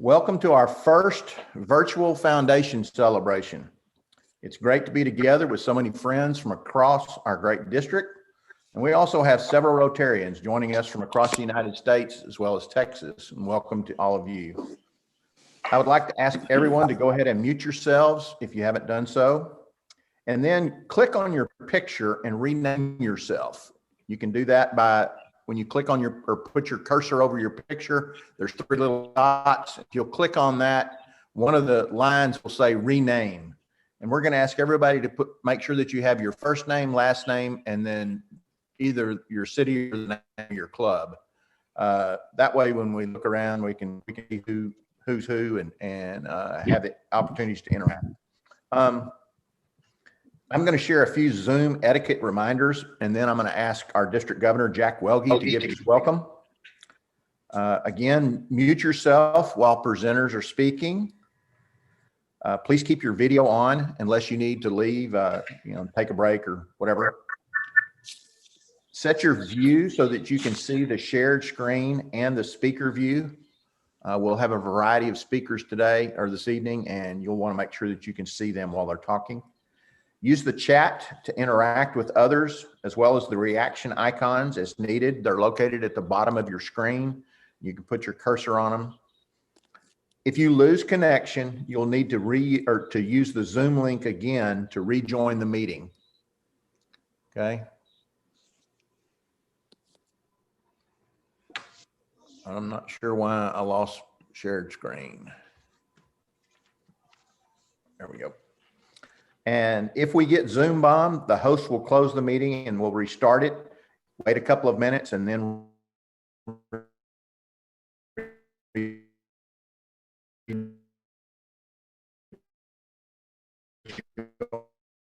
Welcome to our first virtual foundation celebration. It's great to be together with so many friends from across our great district. And we also have several Rotarians joining us from across the United States as well as Texas. And welcome to all of you. I would like to ask everyone to go ahead and mute yourselves if you haven't done so. And then click on your picture and rename yourself. You can do that by when you click on or put your cursor over your picture, there's three little dots. If you'll click on that, one of the lines will say rename. And we're going to ask everybody to make sure that you have your first name, last name, and then either your city or the name of your club. That way, when we look around, we can see who's who and have the opportunities to interact. I'm going to share a few Zoom etiquette reminders, and then I'm going to ask our district governor, Jack Welge, to give his welcome. Again, mute yourself while presenters are speaking. Please keep your video on unless you need to leave, take a break or whatever. Set your view so that you can see the shared screen and the speaker view. We'll have a variety of speakers today or this evening, and you'll want to make sure that you can see them while they're talking. Use the chat to interact with others, as well as the reaction icons as needed. They're located at the bottom of your screen. You can put your cursor on them. If you lose connection, you'll need to use the Zoom link again to rejoin the meeting. Okay. I'm not sure why I lost shared screen. There we go. And if we get Zoom bombed, the host will close the meeting and we'll restart it. Wait a couple of minutes and then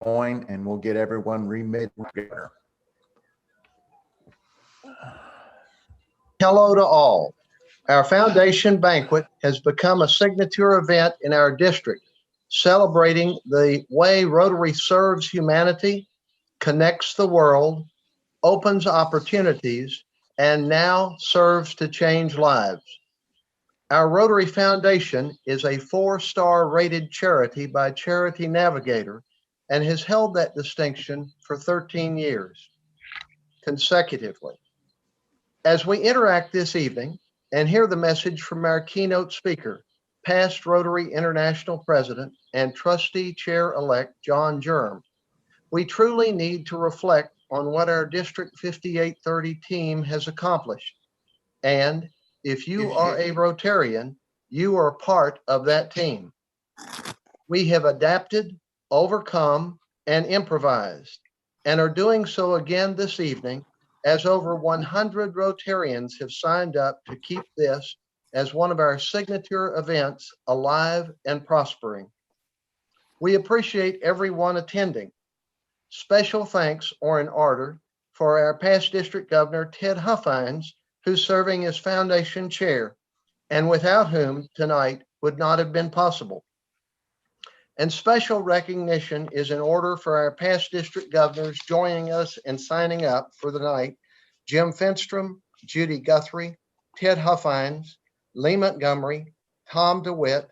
join and we'll get everyone remade. Hello to all. Our foundation banquet has become a signature event in our district, celebrating the way Rotary serves humanity, connects the world, opens opportunities, and now serves to change lives. Our Rotary Foundation is a 4-star rated charity by Charity Navigator and has held that distinction for 13 years consecutively. As we interact this evening and hear the message from our keynote speaker, past Rotary International President and Trustee Chair-elect John Germ, we truly need to reflect on what our District 5830 team has accomplished. And if you are a Rotarian, you are part of that team. We have adapted, overcome, and improvised, and are doing so again this evening as over 100 Rotarians have signed up to keep this as one of our signature events alive and prospering. We appreciate everyone attending. Special thanks are in order for our past district governor, Ted Huffhines, who's serving as foundation chair, and without whom tonight would not have been possible. And special recognition is in order for our past district governors joining us and signing up for the night: Jim Finstrom, Judy Guthrie, Ted Huffhines, Lee Montgomery, Tom DeWitt,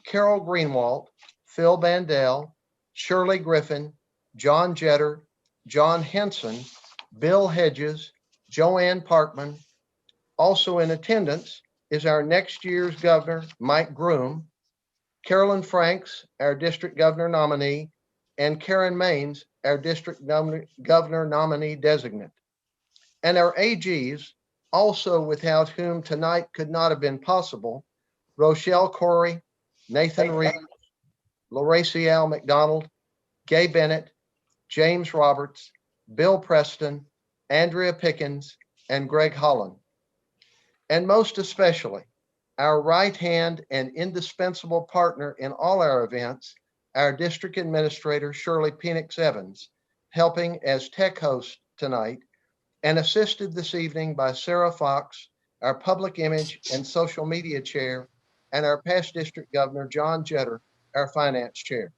Carol Greenwalt, Phil Bandel, Shirley Griffin, John Jetter, John Henson, Bill Hedges, Joanne Parkman. Also in attendance is our next year's governor, Mike Groom, Carolyn Franks, our district governor nominee, and Karen Maines, our district governor nominee designate. And our AGs, also without whom tonight could not have been possible: Rochelle Corey, Nathan Reed, Loracial McDonald, Gay Bennett, James Roberts, Bill Preston, Andrea Pickens, and Greg Holland. And most especially, our right hand and indispensable partner in all our events, our district administrator, Shirley Penix Evans, helping as tech host tonight, and assisted this evening by Sarah Fox, our public image and social media chair, and our past district governor, John Jetter, our finance chair.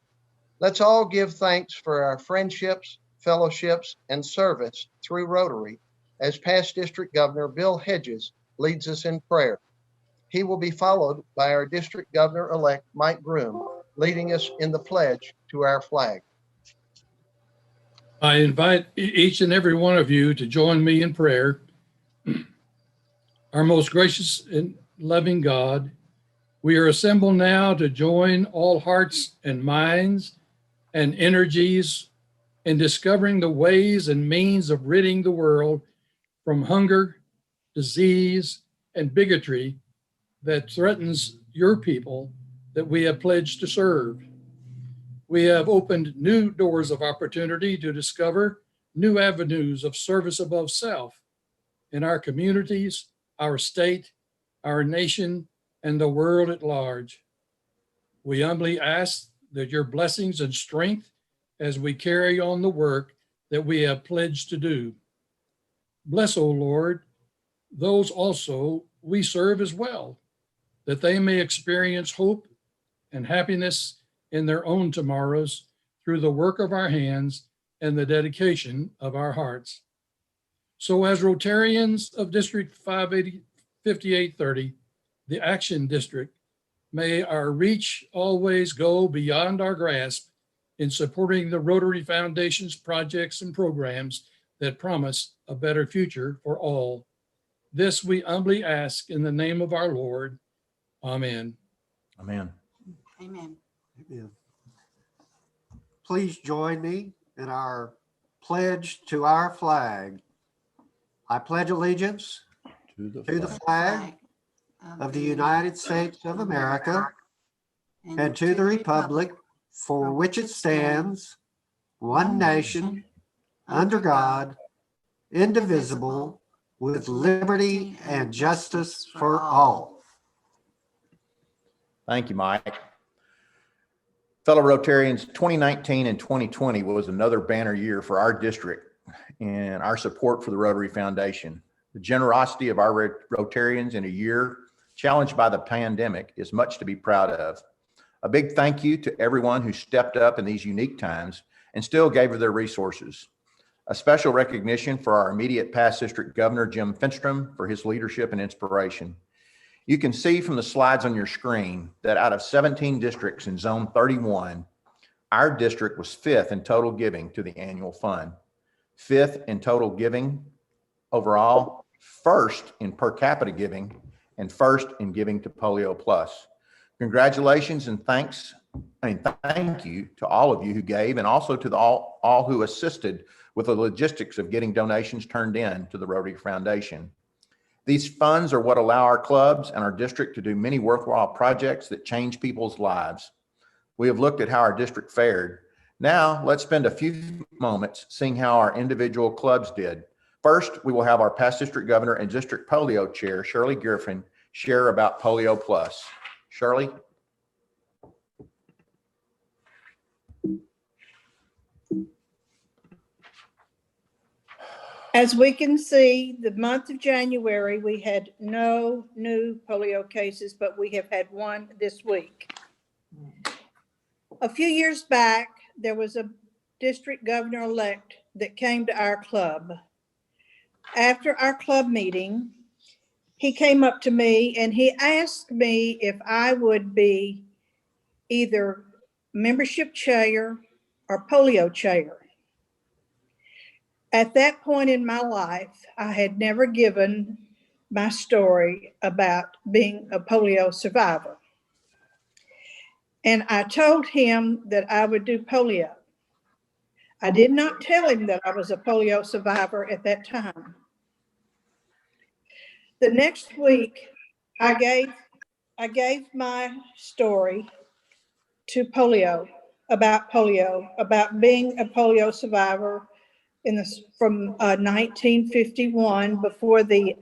Let's all give thanks for our friendships, fellowships, and service through Rotary as past district governor Bill Hedges leads us in prayer. He will be followed by our District Governor-elect, Mike Germ, leading us in the pledge to our flag. I invite each and every one of you to join me in prayer. Our most gracious and loving God, we are assembled now to join all hearts and minds and energies in discovering the ways and means of ridding the world from hunger, disease, and bigotry that threatens your people that we have pledged to serve. We have opened new doors of opportunity to discover new avenues of service above self in our communities, our state, our nation, and the world at large. We humbly ask that your blessings and strength as we carry on the work that we have pledged to do. Bless, O Lord, those also we serve as well, that they may experience hope and happiness in their own tomorrows through the work of our hands and the dedication of our hearts. So as Rotarians of District 5830, the Action District, may our reach always go beyond our grasp in supporting the Rotary Foundation's projects and programs that promise a better future for all. This we humbly ask in the name of our Lord. Amen. Amen. Amen. Amen. Please join me in our pledge to our flag. I pledge allegiance To the to the flag flag of the United States of America and to the republic for which it stands, one nation, under God, indivisible, with liberty and justice for all. Thank you, Mike. Fellow Rotarians, 2019 and 2020 was another banner year for our district and our support for the Rotary Foundation. The generosity of our Rotarians in a year challenged by the pandemic is much to be proud of. A big thank you to everyone who stepped up in these unique times and still gave of their resources. A special recognition for our immediate past district governor, Jim Finstrom, for his leadership and inspiration. You can see from the slides on your screen that out of 17 districts in Zone 31, our district was 5th in total giving to the annual fund, 5th in total giving overall, 1st in per capita giving, and 1st in giving to Polio Plus. Congratulations and thank you to all of you who gave, and also to all who assisted with the logistics of getting donations turned in to the Rotary Foundation. These funds are what allow our clubs and our district to do many worthwhile projects that change people's lives. We have looked at how our district fared. Now, let's spend a few moments seeing how our individual clubs did. First, we will have our past district governor and district polio chair, Shirley Griffin, share about Polio Plus. Shirley? As we can see, the month of January, we had no new polio cases, but we have had one this week. A few years back, there was a district governor-elect that came to our club. After our club meeting, he came up to me and he asked me if I would be either membership chair or polio chair. At that point in my life, I had never given my story about being a polio survivor. And I told him that I would do polio. I did not tell him that I was a polio survivor at that time. The next week, I gave my story to polio, about being a polio survivor from 1951, before the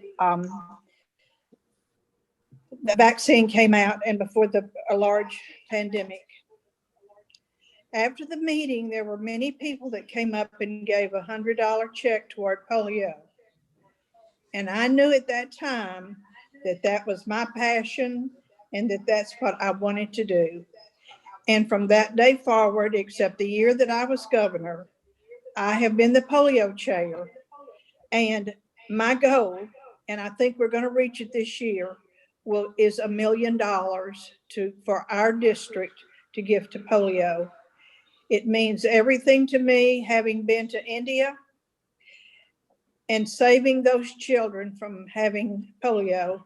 vaccine came out and before a large pandemic. After the meeting, there were many people that came up and gave a $100 check toward polio. And I knew at that time that that was my passion and that that's what I wanted to do. And from that day forward, except the year that I was governor, I have been the polio chair. And my goal, and I think we're going to reach it this year, is $1 million for our district to give to polio. It means everything to me, having been to India and saving those children from having polio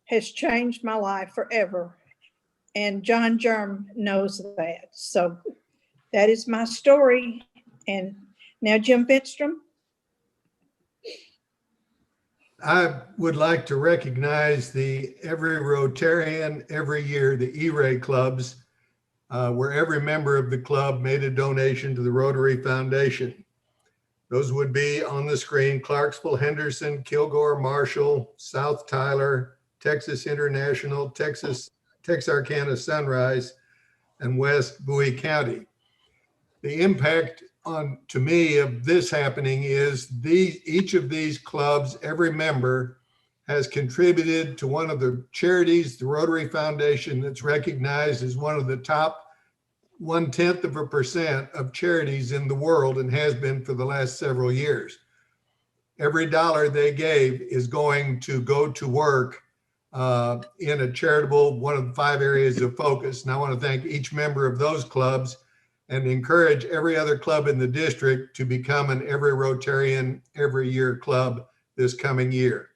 has changed my life forever. And John Germ knows that. So that is my story. And now Jim Finstrom. I would like to recognize every Rotarian every year, the E-Ray clubs, where every member of the club made a donation to the Rotary Foundation. Those would be on the screen: Clarksville, Henderson, Kilgore, Marshall, South Tyler, Texas International, Texarkana Sunrise, and West Bowie County. The impact to me of this happening is each of these clubs, every member has contributed to one of the charities, the Rotary Foundation, that's recognized as one of the top 0.1% of charities in the world, and has been for the last several years. Every dollar they gave is going to go to work in a charitable, one of the 5 areas of focus. And I want to thank each member of those clubs and encourage every other club in the district to become an Every Rotarian Every Year club this coming year.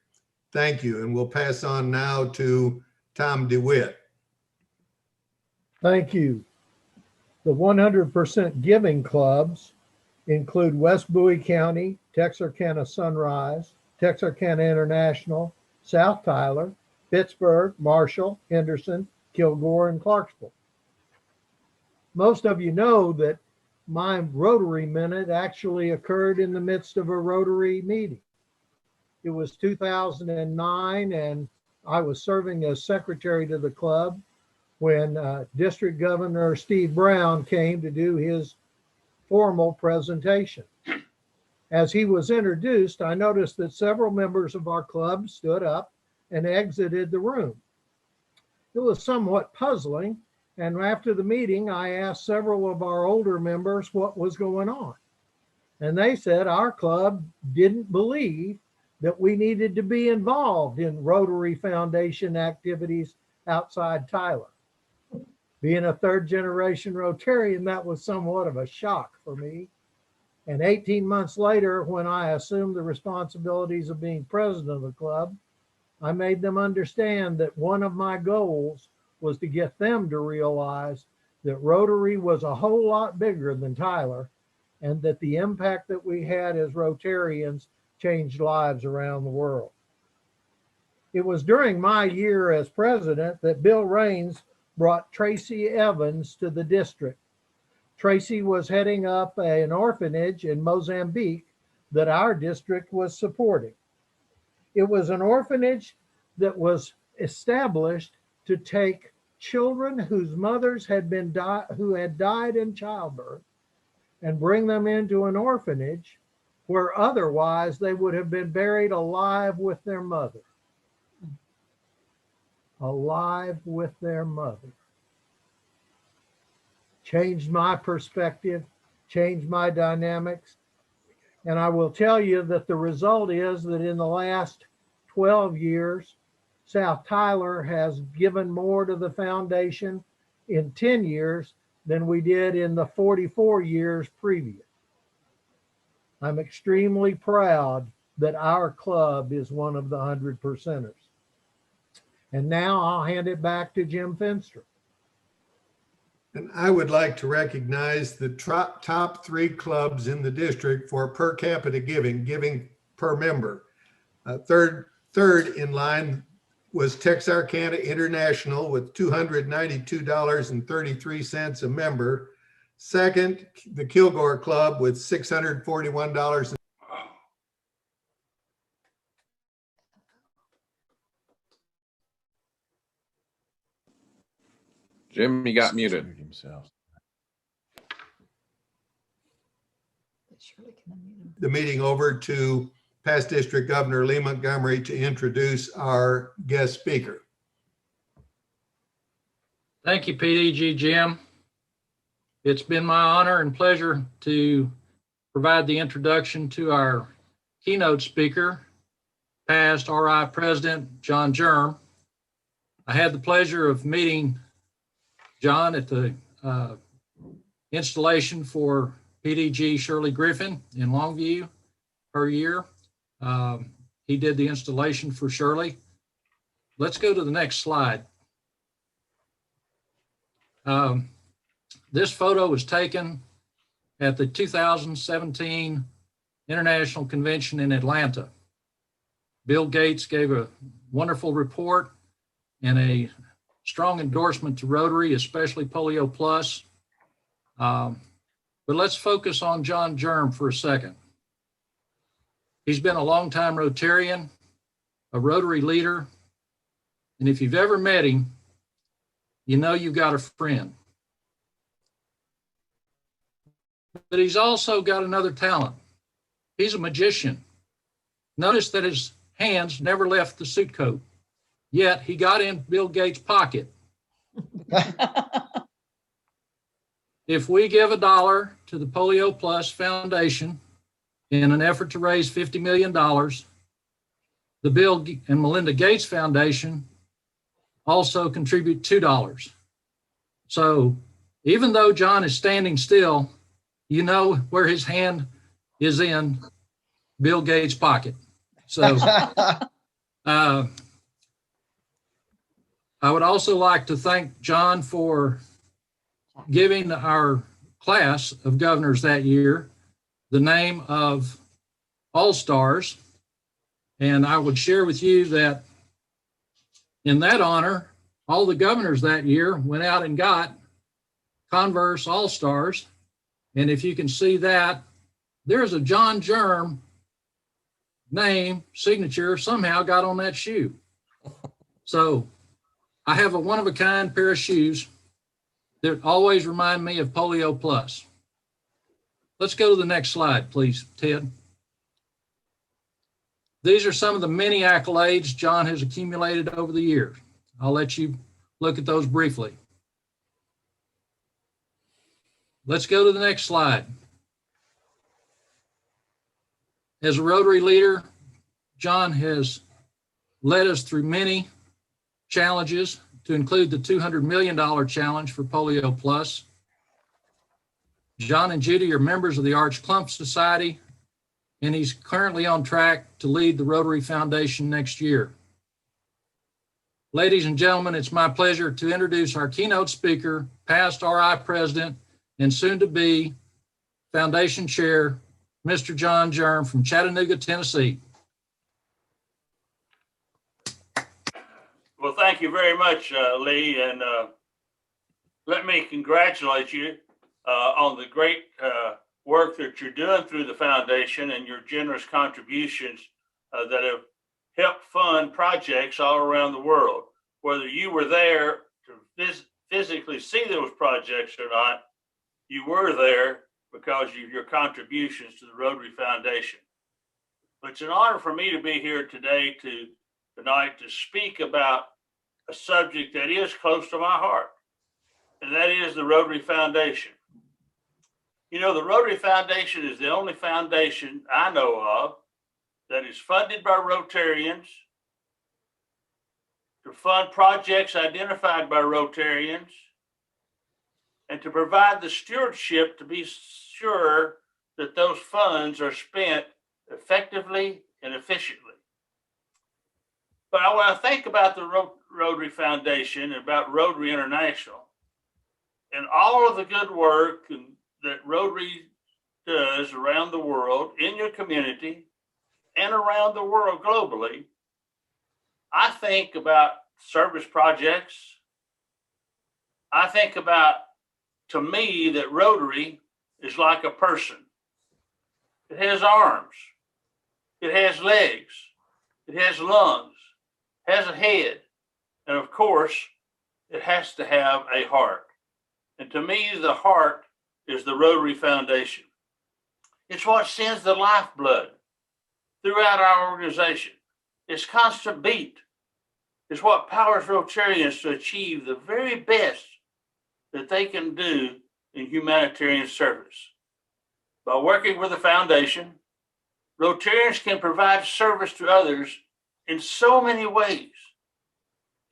Thank you. And we'll pass on now to Tom DeWitt. Thank you. The 100% giving clubs include West Bowie County, Texarkana Sunrise, Texarkana International, South Tyler, Pittsburgh, Marshall, Henderson, Kilgore, and Clarksville. Most of you know that my Rotary Minute actually occurred in the midst of a Rotary meeting. It was 2009, and I was serving as secretary to the club when District Governor Steve Brown came to do his formal presentation. As he was introduced, I noticed that several members of our club stood up and exited the room. It was somewhat puzzling, and after the meeting, I asked several of our older members what was going on. And they said our club didn't believe that we needed to be involved in Rotary Foundation activities outside Tyler. Being a 3rd-generation Rotarian, that was somewhat of a shock for me. And 18 months later, when I assumed the responsibilities of being president of the club, I made them understand that one of my goals was to get them to realize that Rotary was a whole lot bigger than Tyler, and that the impact that we had as Rotarians changed lives around the world. It was during my year as president that Bill Raines brought Tracy Evans to the district. Tracy was heading up an orphanage in Mozambique that our district was supporting. It was an orphanage that was established to take children whose mothers had died in childbirth and bring them into an orphanage where otherwise they would have been buried alive with their mother. Alive with their mother. Changed my perspective, changed my dynamics. And I will tell you that the result is that in the last 12 years, South Tyler has given more to the foundation in 10 years than we did in the 44 years previous. I'm extremely proud that our club is one of the 100%ers. And now I'll hand it back to Jim Finstrom. And I would like to recognize the top 3 clubs in the district for per capita giving per member. Third in line was Texarkana International with $292.33 a member. Second, the Kilgore Club with $641. Jim, you got muted. The meeting over to past District Governor Lee Montgomery to introduce our guest speaker. Thank you, PDG Jim. It's been my honor and pleasure to provide the introduction to our keynote speaker, past RI President John Germ. I had the pleasure of meeting John at the installation for PDG Shirley Griffin in Longview per year. He did the installation for Shirley. Let's go to the next slide. This photo was taken at the 2017 International Convention in Atlanta. Bill Gates gave a wonderful report and a strong endorsement to Rotary, especially Polio Plus. But let's focus on John Germ for a second. He's been a longtime Rotarian, a Rotary leader, and if you've ever met him, you know you've got a friend. But he's also got another talent. He's a magician. Notice that his hands never left the suit coat, yet he got in Bill Gates' pocket. If we give $1 to the Polio Plus Foundation in an effort to raise $50 million, the Bill and Melinda Gates Foundation also contribute $2. So even though John is standing still, you know where his hand is in Bill Gates' pocket. So I would also like to thank John for giving our class of governors that year the name of All-Stars. And I would share with you that in that honor, all the governors that year went out and got Converse All-Stars. And if you can see that, there's a John Germ name, signature, somehow got on that shoe. So I have a one-of-a-kind pair of shoes that always remind me of Polio Plus. Let's go to the next slide, please, Ted. These are some of the many accolades John has accumulated over the years. I'll let you look at those briefly. Let's go to the next slide. As a Rotary leader, John has led us through many challenges, to include the $200 million challenge for Polio Plus. John and Judy are members of the Arch Clump Society, and he's currently on track to lead the Rotary Foundation next year. Ladies and gentlemen, it's my pleasure to introduce our keynote speaker, past RI president, and soon to be foundation chair, Mr. John Germ from Chattanooga, Tennessee. Well, thank you very much, Lee, and let me congratulate you on the great work that you're doing through the foundation and your generous contributions that have helped fund projects all around the world. Whether you were there to physically see those projects or not, you were there because of your contributions to the Rotary Foundation. But it's an honor for me to be here tonight to speak about a subject that is close to my heart, and that is the Rotary Foundation. You know, the Rotary Foundation is the only foundation I know of that is funded by Rotarians to fund projects identified by Rotarians and to provide the stewardship to be sure that those funds are spent effectively and efficiently. But when I think about the Rotary Foundation and about Rotary International and all of the good work that Rotary does around the world, in your community, and around the world globally, I think about service projects. I think about, to me, that Rotary is like a person. It has arms, it has legs, it has lungs, has a head, and of course, it has to have a heart. And to me, the heart is the Rotary Foundation. It's what sends the lifeblood throughout our organization. Its constant beat is what powers Rotarians to achieve the very best that they can do in humanitarian service. By working with the foundation, Rotarians can provide service to others in so many ways.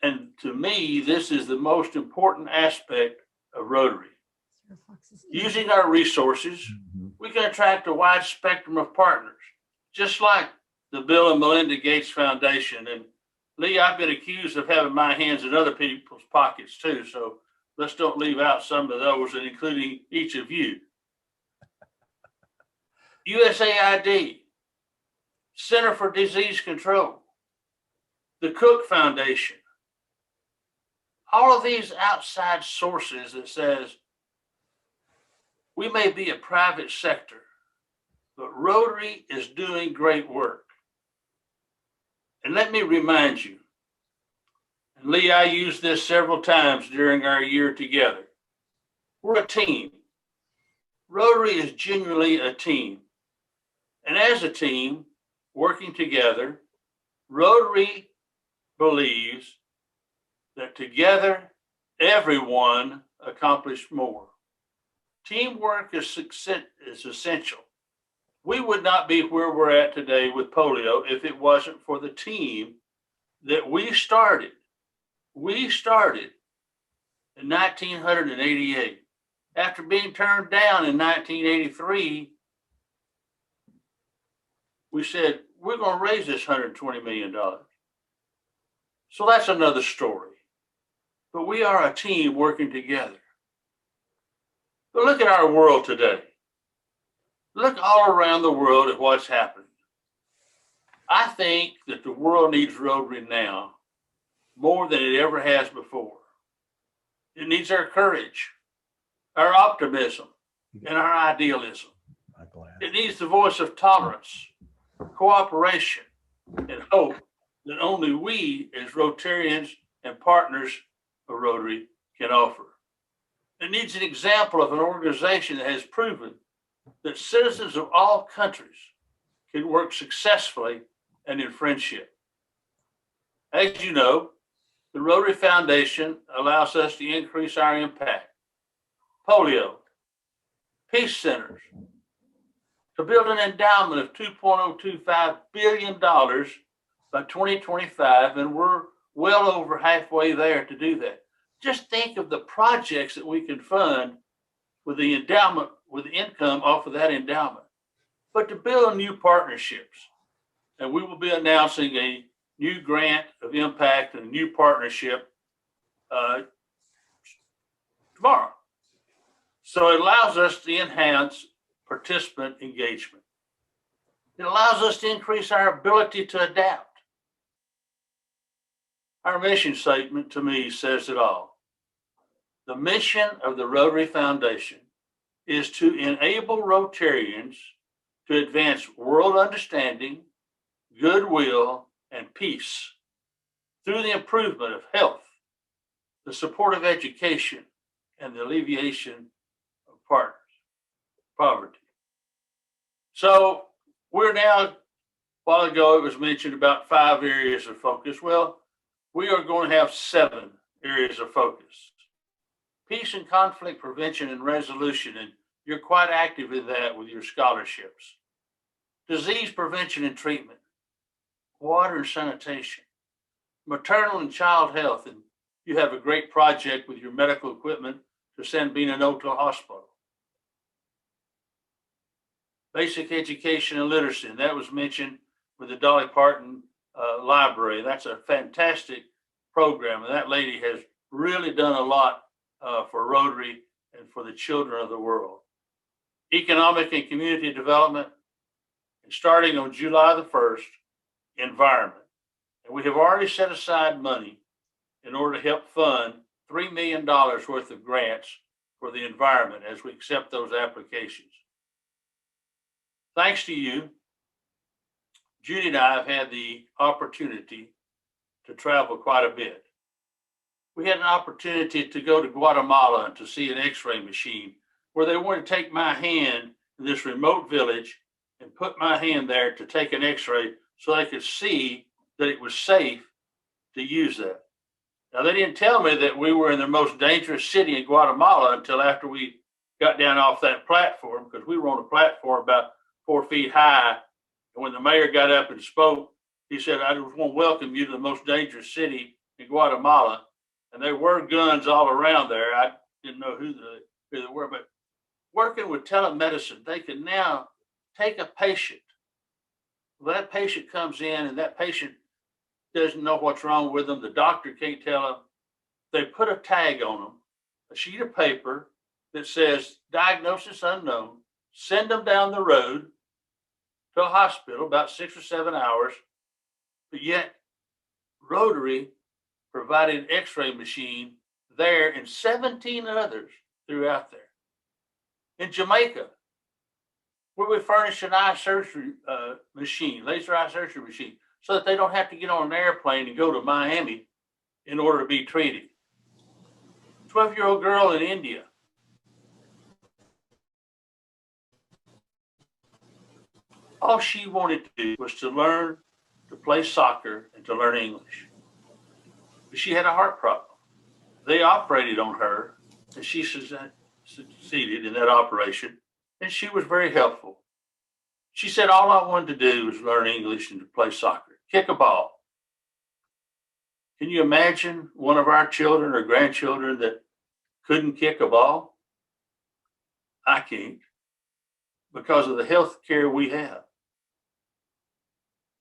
And to me, this is the most important aspect of Rotary. Using our resources, we can attract a wide spectrum of partners, just like the Bill and Melinda Gates Foundation. And Lee, I've been accused of having my hands in other people's pockets too. So let's don't leave out some of those, and including each of you. USAID, Center for Disease Control, the Cook Foundation, all of these outside sources that says we may be a private sector, but Rotary is doing great work. And let me remind you, and Lee, I used this several times during our year together. We're a team. Rotary is genuinely a team. And as a team, working together, Rotary believes that together, everyone accomplished more. Teamwork is essential. We would not be where we're at today with polio if it wasn't for the team that we started. We started in 1988. After being turned down in 1983, we said, we're going to raise this $120 million. So that's another story. But we are a team working together. But look at our world today. Look all around the world at what's happening. I think that the world needs Rotary now more than it ever has before. It needs our courage, our optimism, and our idealism. It needs the voice of tolerance, cooperation, and hope that only we as Rotarians and partners of Rotary can offer. It needs an example of an organization that has proven that citizens of all countries can work successfully and in friendship. As you know, the Rotary Foundation allows us to increase our impact. Polio, peace centers, to build an endowment of $2.025 billion by 2025, and we're well over halfway there to do that. Just think of the projects that we can fund with the endowment, with the income off of that endowment. But to build new partnerships, and we will be announcing a new grant of impact and a new partnership tomorrow. So it allows us to enhance participant engagement. It allows us to increase our ability to adapt. Our mission statement, to me, says it all. The mission of the Rotary Foundation is to enable Rotarians to advance world understanding, goodwill, and peace through the improvement of health, the support of education, and the alleviation of poverty. So we're now, a while ago it was mentioned about 5 areas of focus. Well, we are going to have 7 areas of focus. Peace and conflict prevention and resolution, and you're quite active in that with your scholarships. Disease prevention and treatment, water and sanitation, maternal and child health, and you have a great project with your medical equipment to San Benito Hospital. Basic education and literacy, and that was mentioned with the Dolly Parton Library. That's a fantastic program, and that lady has really done a lot for Rotary and for the children of the world. Economic and community development, and starting on July the 1st, environment. And we have already set aside money in order to help fund $3 million worth of grants for the environment as we accept those applications. Thanks to you, Judy and I have had the opportunity to travel quite a bit. We had an opportunity to go to Guatemala and to see an X-ray machine where they wanted to take my hand in this remote village and put my hand there to take an X-ray so they could see that it was safe to use that. Now, they didn't tell me that we were in the most dangerous city in Guatemala until after we got down off that platform, because we were on a platform about 4 feet high. And when the mayor got up and spoke, he said, I just want to welcome you to the most dangerous city in Guatemala, and there were guns all around there. I didn't know who they were, but working with telemedicine, they can now take a patient. Well, that patient comes in and that patient doesn't know what's wrong with them. The doctor can't tell them. They put a tag on them, a sheet of paper that says diagnosis unknown, send them down the road to a hospital about 6 or 7 hours, but yet Rotary provided an x-ray machine there and 17 others throughout there. In Jamaica, where we furnished an eye surgery machine, laser eye surgery machine, so that they don't have to get on an airplane and go to Miami in order to be treated. 12-year-old girl in India. All she wanted to do was to learn to play soccer and to learn English. But she had a heart problem. They operated on her, and she succeeded in that operation, and she was very helpful. She said, all I wanted to do was learn English and to play soccer, kick a ball. Can you imagine one of our children or grandchildren that couldn't kick a ball? I can't, because of the health care we have.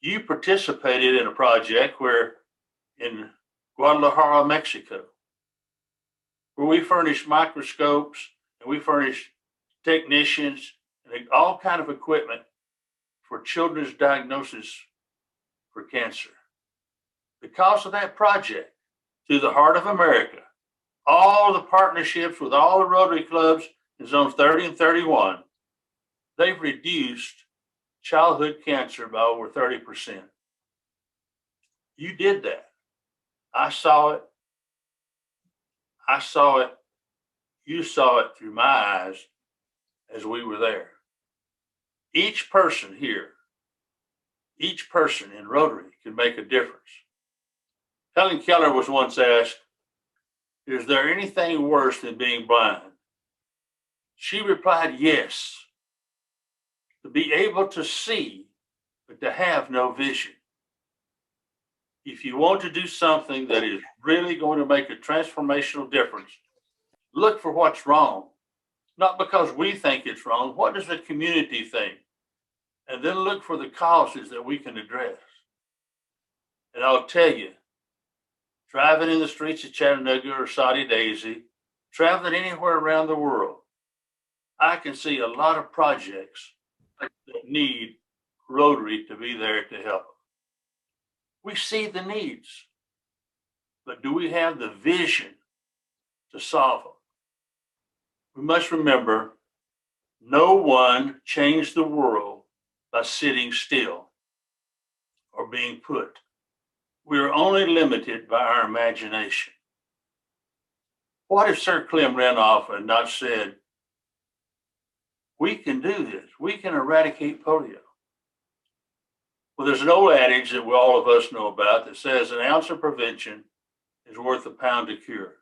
You participated in a project where in Guadalajara, Mexico, where we furnished microscopes and we furnished technicians and all kind of equipment for children's diagnosis for cancer. Because of that project, through the Heart of America, all the partnerships with all the Rotary clubs in zones 30 and 31, they've reduced childhood cancer by over 30%. You did that. I saw it. I saw it. You saw it through my eyes as we were there. Each person here, each person in Rotary can make a difference. Helen Keller was once asked, is there anything worse than being blind? She replied, yes. To be able to see, but to have no vision. If you want to do something that is really going to make a transformational difference, look for what's wrong. Not because we think it's wrong. What does the community think? And then look for the causes that we can address. And I'll tell you, driving in the streets of Chattanooga or Saudi Daisy, traveling anywhere around the world, I can see a lot of projects that need Rotary to be there to help. We see the needs, but do we have the vision to solve them? We must remember, no one changed the world by sitting still or being put. We are only limited by our imagination. What if Sir Clem Renoff had not said, we can do this, we can eradicate polio? Well, there's an old adage that all of us know about that says an ounce of prevention is worth a pound of cure.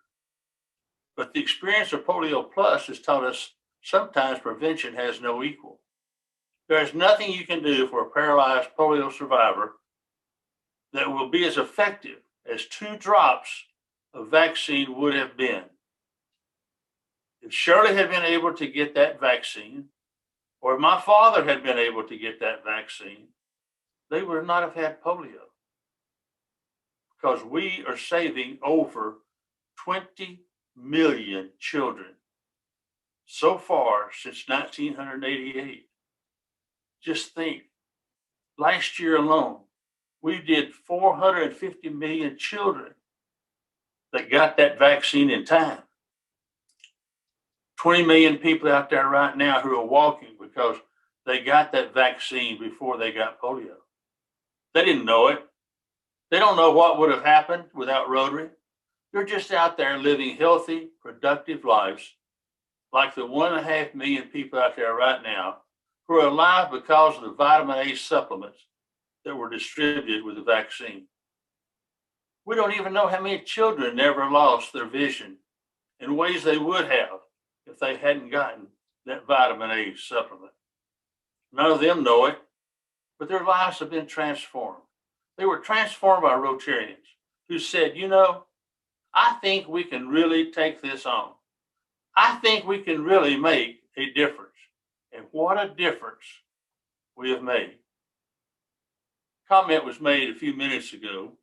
But the experience of Polio Plus has taught us sometimes prevention has no equal. There's nothing you can do for a paralyzed polio survivor that will be as effective as 2 drops of vaccine would have been. If Shirley had been able to get that vaccine, or if my father had been able to get that vaccine, they would not have had polio. Because we are saving over 20 million children so far since 1988. Just think, last year alone, we did 450 million children that got that vaccine in time. 20 million people out there right now who are walking because they got that vaccine before they got polio. They didn't know it. They don't know what would have happened without Rotary. They're just out there living healthy, productive lives like the 1.5 million people out there right now who are alive because of the vitamin A supplements that were distributed with the vaccine. We don't even know how many children never lost their vision in ways they would have if they hadn't gotten that vitamin A supplement. None of them know it, but their lives have been transformed. They were transformed by Rotarians. who said, I think we can really take this on. I think we can really make a difference. And what a difference we have made. Comment was made a few minutes ago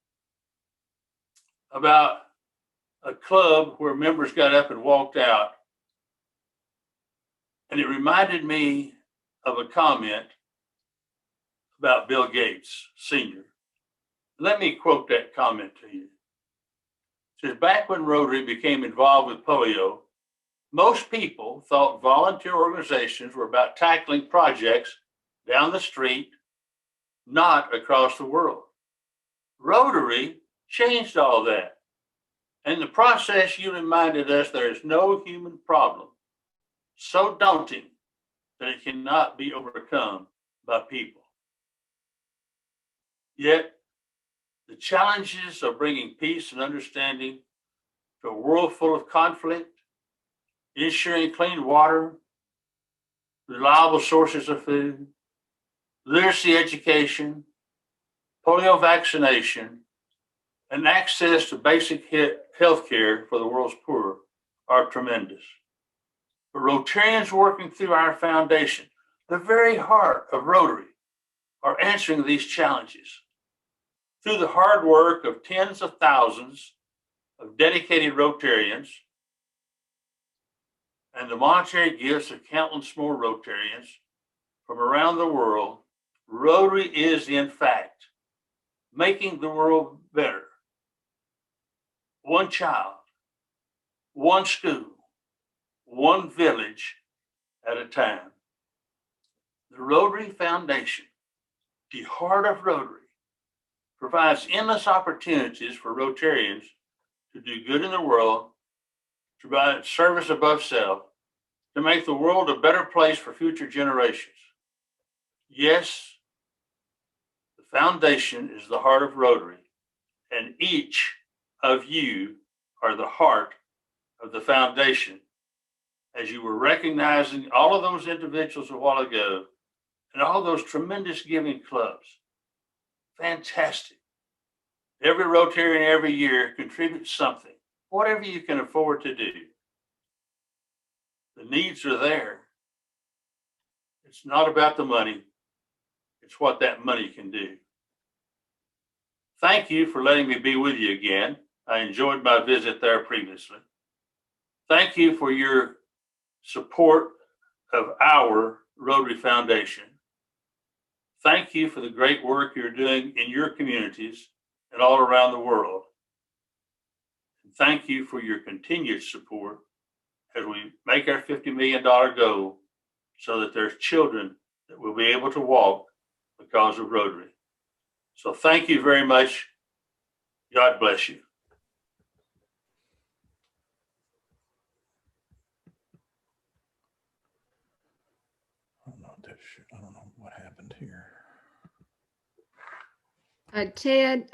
about a club where members got up and walked out. And it reminded me of a comment about Bill Gates Sr. Let me quote that comment to you. It says, back when Rotary became involved with polio, most people thought volunteer organizations were about tackling projects down the street, not across the world. Rotary changed all that. In the process, you reminded us there is no human problem so daunting that it cannot be overcome by people. Yet, the challenges of bringing peace and understanding to a world full of conflict, ensuring clean water, reliable sources of food, literacy education, polio vaccination, and access to basic health care for the world's poor are tremendous. But Rotarians working through our foundation, the very heart of Rotary, are answering these challenges. Through the hard work of tens of thousands of dedicated Rotarians and the monetary gifts of countless more Rotarians from around the world, Rotary is, in fact, making the world better. One child, one school, one village at a time. The Rotary Foundation, the heart of Rotary, provides endless opportunities for Rotarians to do good in the world, to provide service above self, to make the world a better place for future generations. Yes, the foundation is the heart of Rotary, and each of you are the heart of the foundation. As you were recognizing all of those individuals a while ago and all those tremendous giving clubs. Fantastic. Every Rotarian every year contributes something, whatever you can afford to do. The needs are there. It's not about the money. It's what that money can do. Thank you for letting me be with you again. I enjoyed my visit there previously. Thank you for your support of our Rotary Foundation. Thank you for the great work you're doing in your communities and all around the world. And thank you for your continued support as we make our $50 million goal so that there's children that will be able to walk because of Rotary. So thank you very much. God bless you. I don't know what happened here. Ted,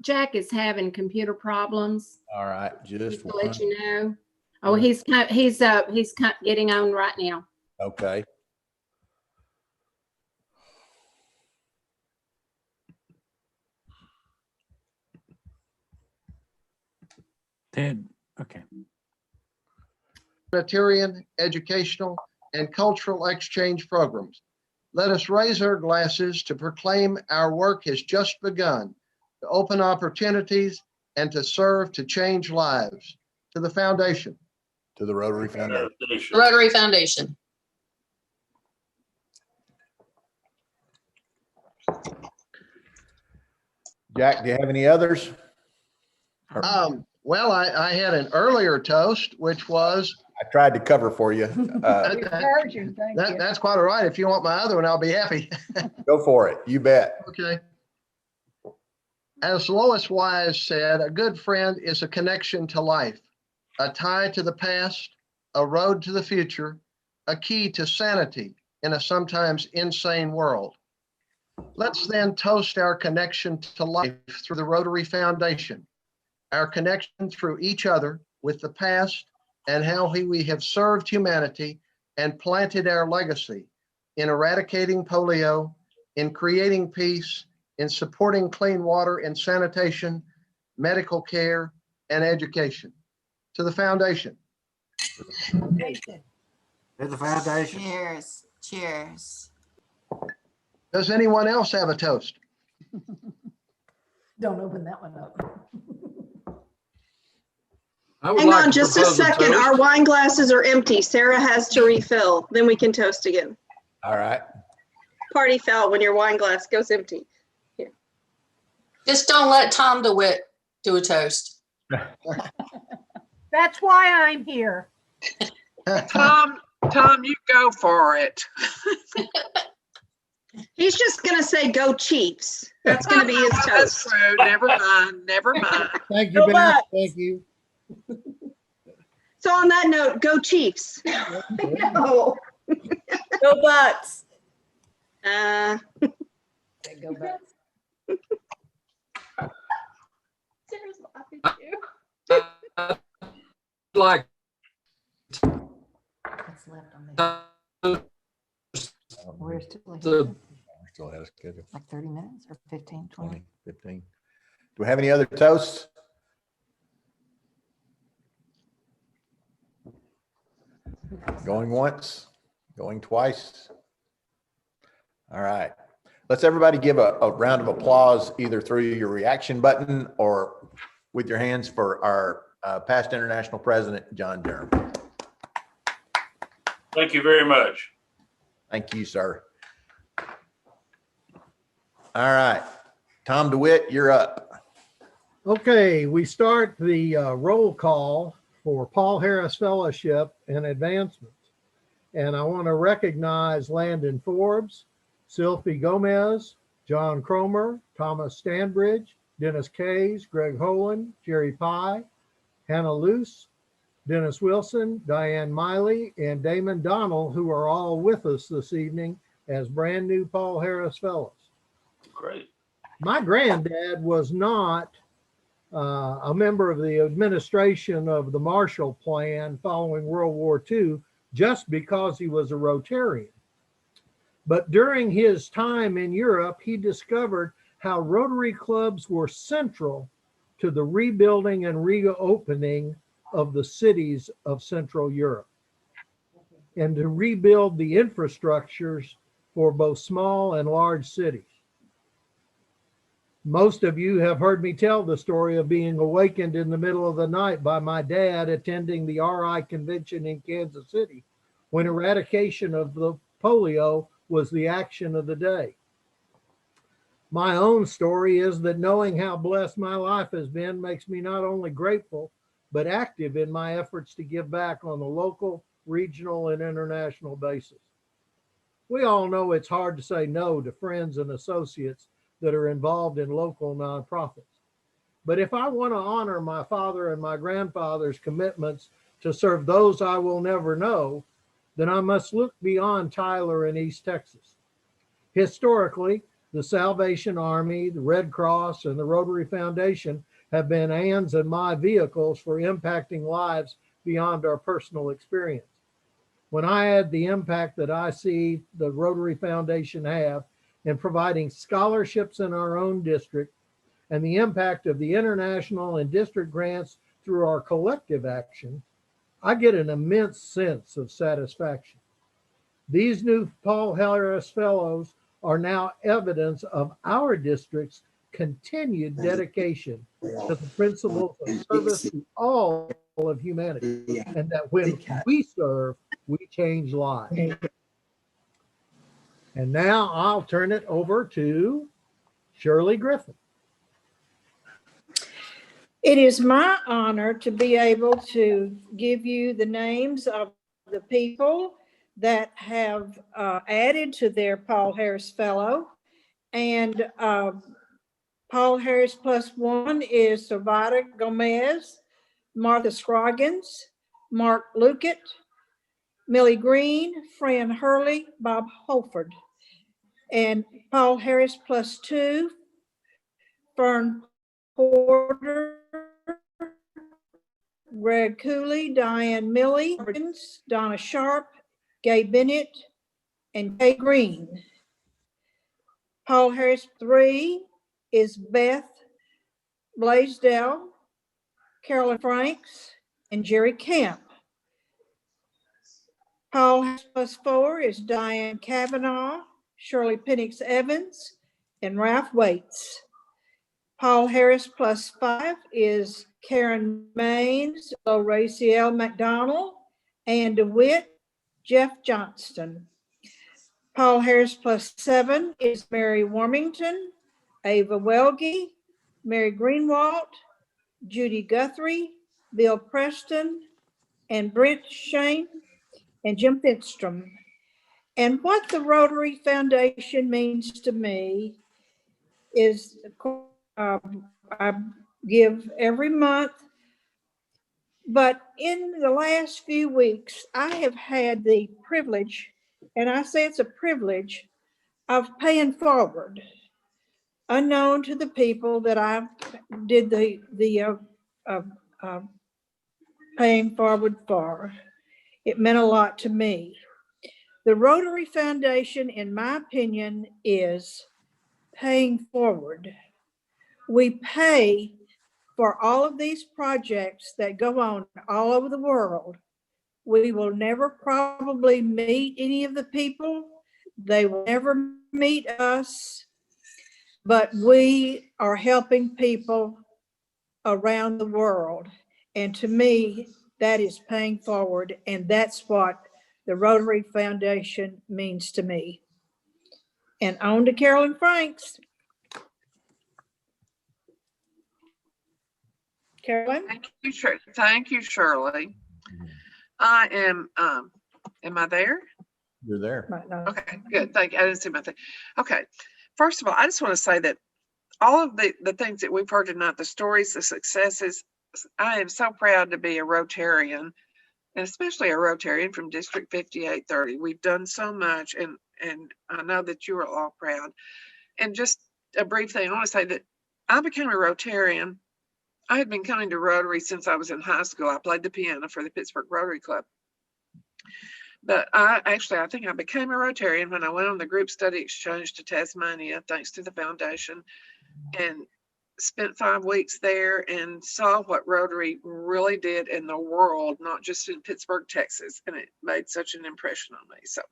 Jack is having computer problems. All right, just Just to one. let you know. Oh, he's getting on right now. Okay. Ted, okay. Humanitarian, educational, and cultural exchange programs. Let us raise our glasses to proclaim our work has just begun, to open opportunities and to serve to change lives. To the foundation. To the Rotary Foundation. Rotary Foundation. Jack, do you have any others? Well, I had an earlier toast, which was. I tried to cover for you. That's quite all right. If you want my other one, I'll be happy. Go for it. You bet. Okay. As Lois Wise said, a good friend is a connection to life, a tie to the past, a road to the future, a key to sanity in a sometimes insane world. Let's then toast our connection to life through the Rotary Foundation, our connection through each other with the past and how we have served humanity and planted our legacy in eradicating polio, in creating peace, in supporting clean water and sanitation, medical care, and education. To the foundation. To the foundation. Cheers. Cheers. Does anyone else have a toast? Don't open that one up. Hang on just a second. Our wine glasses are empty. Sarah has to refill. Then we can toast again. All right. Party foul when your wine glass goes empty. Here. Just don't let Tom DeWitt do a toast. That's why I'm here. Tom, you go for it. He's just going to say, go Chiefs. That's going to be his That's toast. true. Never mind. Never mind. Thank you, Beth. Thank you. So on that note, go Chiefs. No. Go Bucks. Go back. Sarah's laughing too. Like What's left on there? We're still the Still ahead of schedule. like 30 minutes or 15, 20. 20, 15. Do we have any other toasts? Going once, going twice. All right. Let's everybody give a round of applause either through your reaction button or with your hands for our past international president, John Germ. Thank you very much. Thank you, sir. All right. Tom DeWitt, you're up. Okay, we start the roll call for Paul Harris Fellowship and advancements. And I want to recognize Landon Forbes, Sylphie Gomez, John Cromer, Thomas Stanbridge, Dennis Kays, Greg Holan, Jerry Pye, Hannah Luce, Dennis Wilson, Diane Miley, and Damon Donnell, who are all with us this evening as brand new Paul Harris Fellows. Great. My granddad was not a member of the administration of the Marshall Plan following World War II just because he was a Rotarian. But during his time in Europe, he discovered how Rotary clubs were central to the rebuilding and reopening of the cities of Central Europe and to rebuild the infrastructures for both small and large cities. Most of you have heard me tell the story of being awakened in the middle of the night by my dad attending the RI convention in Kansas City when eradication of the polio was the action of the day. My own story is that knowing how blessed my life has been makes me not only grateful, but active in my efforts to give back on a local, regional, and international basis. We all know it's hard to say no to friends and associates that are involved in local nonprofits. But if I want to honor my father and my grandfather's commitments to serve those I will never know, then I must look beyond Tyler and East Texas. Historically, the Salvation Army, the Red Cross, and the Rotary Foundation have been Ann's and my vehicles for impacting lives beyond our personal experience. When I add the impact that I see the Rotary Foundation have in providing scholarships in our own district and the impact of the international and district grants through our collective action, I get an immense sense of satisfaction. These new Paul Harris Fellows are now evidence of our district's continued dedication to the principles of service to all of humanity, and that when we serve, we change lives. And now I'll turn it over to Shirley Griffin. It is my honor to be able to give you the names of the people that have added to their Paul Harris Fellow. And Paul Harris +1 is Savada Gomez, Martha Scroggins, Mark Luckett, Millie Green, Fran Hurley, Bob Holford. And Paul Harris +2, Fern Porter, Greg Cooley, Diane Milley, Donna Sharp, Gay Bennett, and Kay Green. Paul Harris 3 is Beth Blaisdell, Carolyn Franks, and Jerry Camp. Paul Harris +4 is Diane Kavanaugh, Shirley Penix Evans, and Ralph Waits. Paul Harris +5 is Karen Maines, Raciel McDonald, Ann DeWitt, Jeff Johnston. Paul Harris +7 is Mary Warmington, Ava Welge, Mary Greenwald, Judy Guthrie, Bill Preston, and Brent Shane, and Jim Finstrom. And what the Rotary Foundation means to me is I give every month, but in the last few weeks, I have had the privilege, and I say it's a privilege, of paying forward, unknown to the people that I did the paying forward for. It meant a lot to me. The Rotary Foundation, in my opinion, is paying forward. We pay for all of these projects that go on all over the world. We will never probably meet any of the people. They will never meet us, but we are helping people around the world. And to me, that is paying forward, and that's what the Rotary Foundation means to me. And on to Carolyn Franks. Carolyn? Thank you, Shirley. I am I there? You're there. Okay, good. Thank you. I didn't see my thing. Okay. First of all, I just want to say that all of the things that we've heard tonight, the stories, the successes, I am so proud to be a Rotarian, and especially a Rotarian from District 5830. We've done so much, and I know that you are all proud. And just a brief thing, I want to say that I became a Rotarian. I had been coming to Rotary since I was in high school. I played the piano for the Pittsburgh Rotary Club. But I think I became a Rotarian when I went on the group study exchange to Tasmania, thanks to the foundation, and spent 5 weeks there and saw what Rotary really did in the world, not just in Pittsburgh, Texas. And it made such an impression on me. So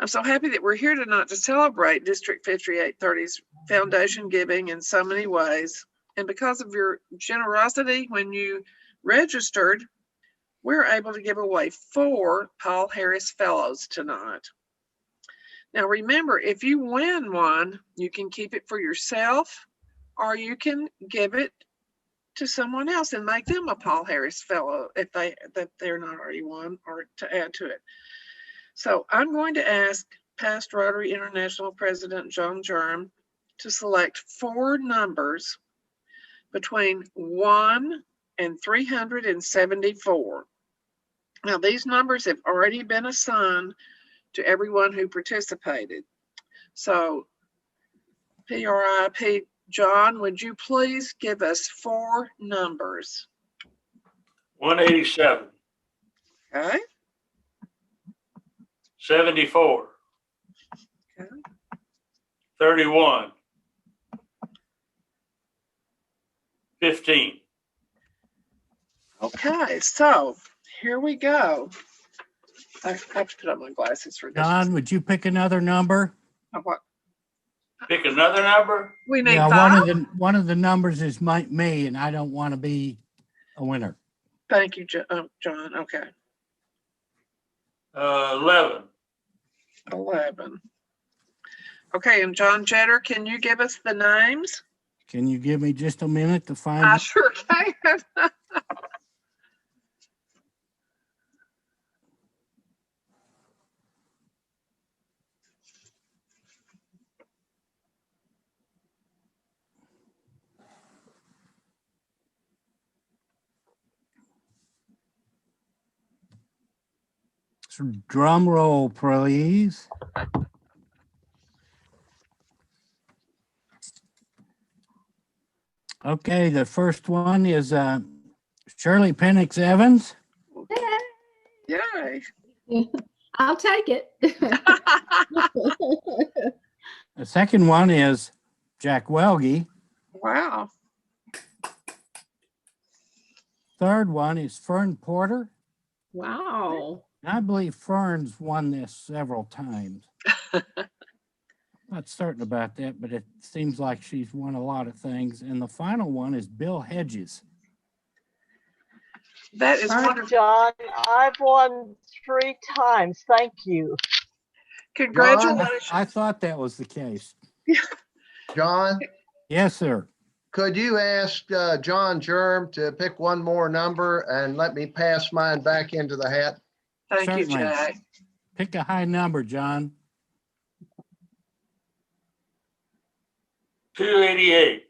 I'm so happy that we're here tonight to celebrate District 5830's foundation giving in so many ways. And because of your generosity when you registered, we're able to give away 4 Paul Harris Fellows tonight. Now remember, if you win one, you can keep it for yourself, or you can give it to someone else and make them a Paul Harris Fellow if they're not already one, or to add to it. So I'm going to ask past Rotary International President John Germ to select 4 numbers between 1 and 374. Now, these numbers have already been assigned to everyone who participated. So, PRIP, John, would you please give us 4 numbers? 187. Okay. 74. Okay. 31. 15. Okay, so here we go. I have to put up my glasses for this. Don, would you pick another number? What? Pick another number? We need Yeah, 5. one of the numbers is me, and I don't want to be a winner. Thank you, John. Okay. 11. 11. Okay, and John Jetter, can you give us the names? Can you give me just a minute to find I it? sure can. So drum roll, please. Okay, the first one is Shirley Penix Evans. Yay. I'll take it. The second one is Jack Welge. Wow. third one is Fern Porter. Wow. I believe Fern's won this several times. Not certain about that, but it seems like she's won a lot of things. And the final one is Bill Hedges. That is Hi, wonderful. John. I've won 3 times. Thank you. Congratulations. I thought that was the case. John, Yes, sir. could you ask John Germ to pick one more number and let me pass mine back into the hat? Thank you, Certainly. Jack. Pick a high number, John. 288.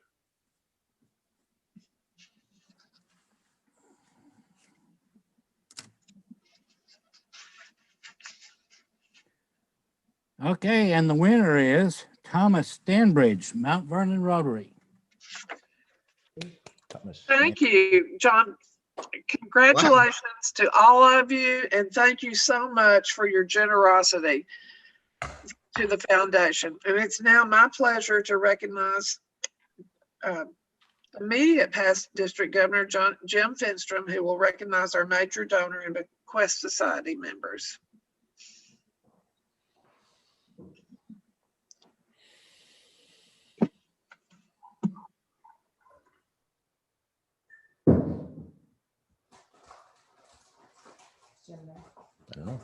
Okay, and the winner is Thomas Stanbridge, Mount Vernon Rotary. Thank you, John. Congratulations to all of you, and thank you so much for your generosity to the foundation. And it's now my pleasure to recognize immediate past District Governor Jim Finstrom, who will recognize our major donor and Bequest Society members. I don't know.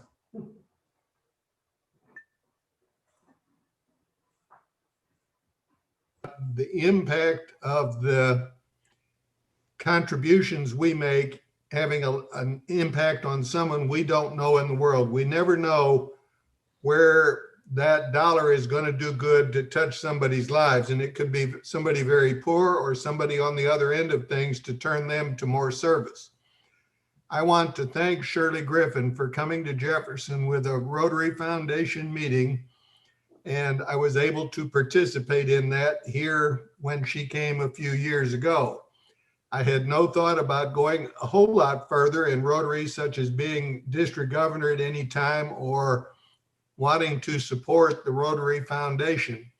The impact of the contributions we make having an impact on someone we don't know in the world. We never know where that dollar is going to do good to touch somebody's lives. And it could be somebody very poor or somebody on the other end of things to turn them to more service. I want to thank Shirley Griffin for coming to Jefferson with a Rotary Foundation meeting. And I was able to participate in that here when she came a few years ago. I had no thought about going a whole lot further in Rotary, such as being district governor at any time or wanting to support the Rotary Foundation.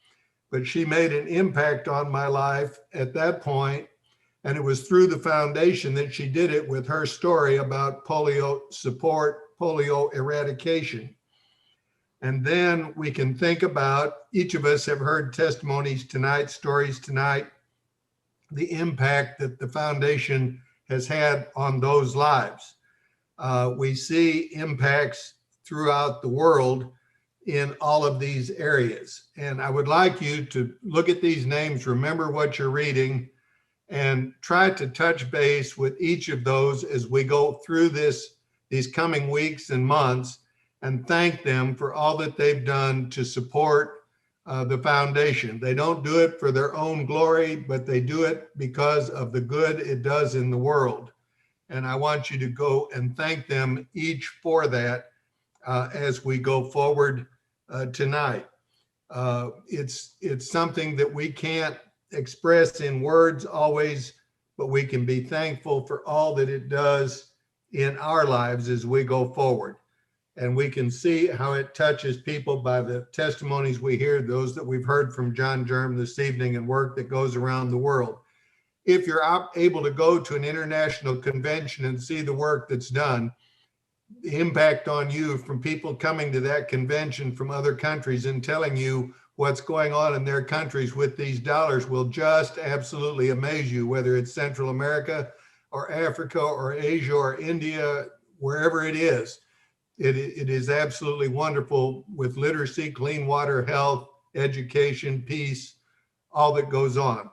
But she made an impact on my life at that point, and it was through the foundation that she did it with her story about polio support, polio eradication. And then we can think about, each of us have heard testimonies tonight, stories tonight, the impact that the foundation has had on those lives. We see impacts throughout the world in all of these areas. And I would like you to look at these names, remember what you're reading, and try to touch base with each of those as we go through these coming weeks and months, and thank them for all that they've done to support the foundation. They don't do it for their own glory, but they do it because of the good it does in the world. And I want you to go and thank them each for that as we go forward tonight. It's something that we can't express in words always, but we can be thankful for all that it does in our lives as we go forward. And we can see how it touches people by the testimonies we hear, those that we've heard from John Germ this evening, and work that goes around the world. If you're able to go to an international convention and see the work that's done, the impact on you from people coming to that convention from other countries and telling you what's going on in their countries with these dollars will just absolutely amaze you, whether it's Central America or Africa or Asia or India, wherever it is. It is absolutely wonderful with literacy, clean water, health, education, peace, all that goes on.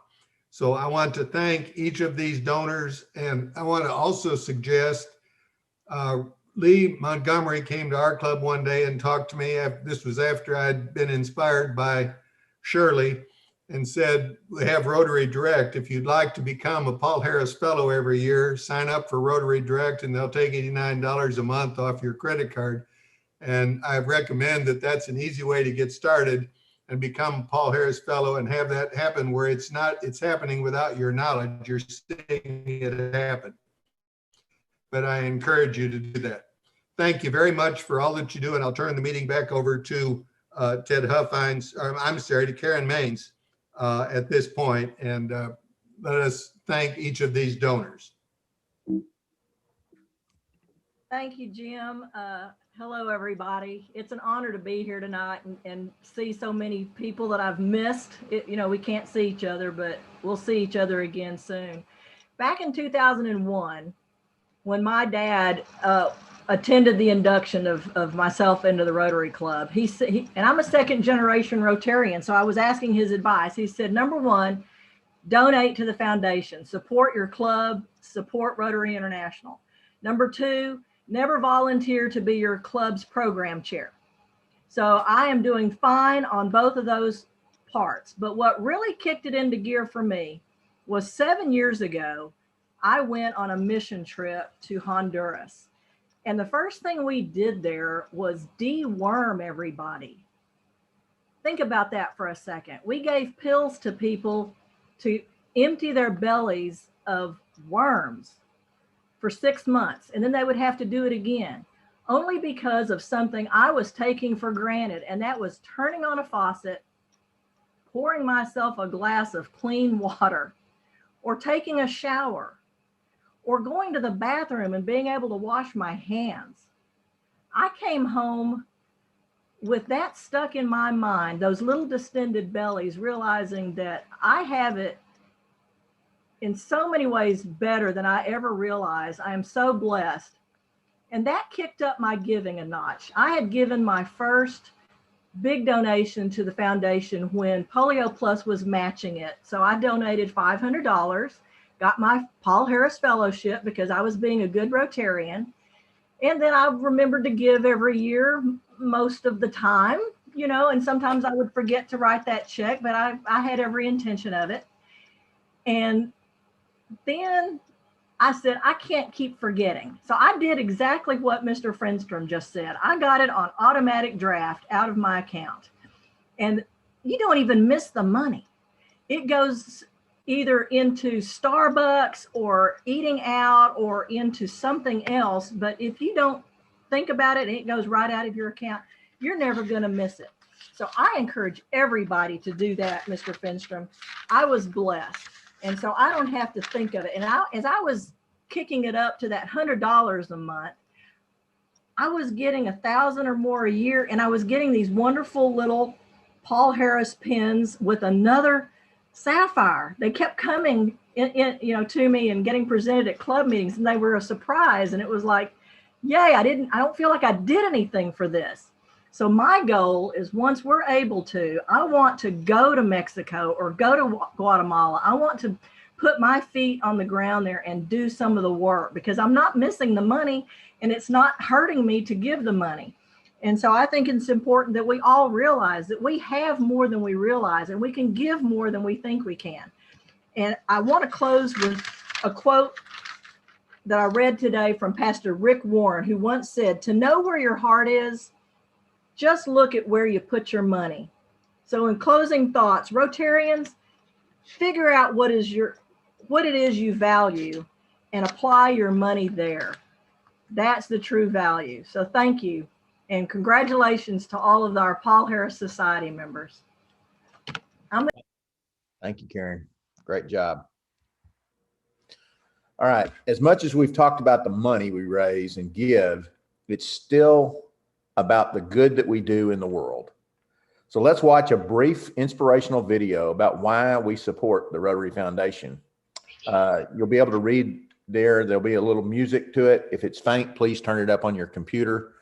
So I want to thank each of these donors. And I want to also suggest Lee Montgomery came to our club one day and talked to me. This was after I'd been inspired by Shirley, and said, we have Rotary Direct. If you'd like to become a Paul Harris Fellow every year, sign up for Rotary Direct and they'll take $89 a month off your credit card. And I recommend that that's an easy way to get started and become a Paul Harris Fellow and have that happen where it's happening without your knowledge. You're seeing it happen. But I encourage you to do that. Thank you very much for all that you do. And I'll turn the meeting back over to Ted Huffhines, or I'm sorry, to Karen Maines. At this point, and let us thank each of these donors. Thank you, Jim. Hello, everybody. It's an honor to be here tonight and see so many people that I've missed. We can't see each other, but we'll see each other again soon. Back in 2001, when my dad attended the induction of myself into the Rotary Club, he said, and I'm a second generation Rotarian, so I was asking his advice. He said, number one, donate to the foundation, support your club, support Rotary International. Number two, never volunteer to be your club's program chair. So I am doing fine on both of those parts. But what really kicked it into gear for me was 7 years ago, I went on a mission trip to Honduras. And the first thing we did there was deworm everybody. Think about that for a second. We gave pills to people to empty their bellies of worms for 6 months, and then they would have to do it again, only because of something I was taking for granted, and that was turning on a faucet, pouring myself a glass of clean water, or taking a shower, or going to the bathroom and being able to wash my hands. I came home with that stuck in my mind, those little distended bellies, realizing that I have it in so many ways better than I ever realized. I am so blessed. And that kicked up my giving a notch. I had given my first big donation to the foundation when Polio Plus was matching it. So I donated $500, got my Paul Harris Fellowship because I was being a good Rotarian. And then I remembered to give every year most of the time, and sometimes I would forget to write that check, but I had every intention of it. And then I said, I can't keep forgetting. So I did exactly what Mr. Frenstrom just said. I got it on automatic draft out of my account. And you don't even miss the money. It goes either into Starbucks or eating out or into something else. But if you don't think about it and it goes right out of your account, you're never going to miss it. So I encourage everybody to do that, Mr. Fenstrom. I was blessed. And so I don't have to think of it. And as I was kicking it up to that $100 a month, I was getting 1,000 or more a year. And I was getting these wonderful little Paul Harris pins with another sapphire. They kept coming to me and getting presented at club meetings, and they were a surprise. And it was like, yay, I don't feel like I did anything for this. So my goal is, once we're able to, I want to go to Mexico or go to Guatemala. I want to put my feet on the ground there and do some of the work, because I'm not missing the money and it's not hurting me to give the money. And so I think it's important that we all realize that we have more than we realize, and we can give more than we think we can. And I want to close with a quote that I read today from Pastor Rick Warren, who once said, "To know where your heart is, just look at where you put your money." So in closing thoughts, Rotarians, figure out what it is you value and apply your money there. That's the true value. So thank you. And congratulations to all of our Paul Harris Society members. Thank you, Karen. Great job. All right. As much as we've talked about the money we raise and give, it's still about the good that we do in the world. So let's watch a brief inspirational video about why we support the Rotary Foundation. You'll be able to read there. There'll be a little music to it. If it's faint, please turn it up on your computer.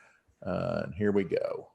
Here we go.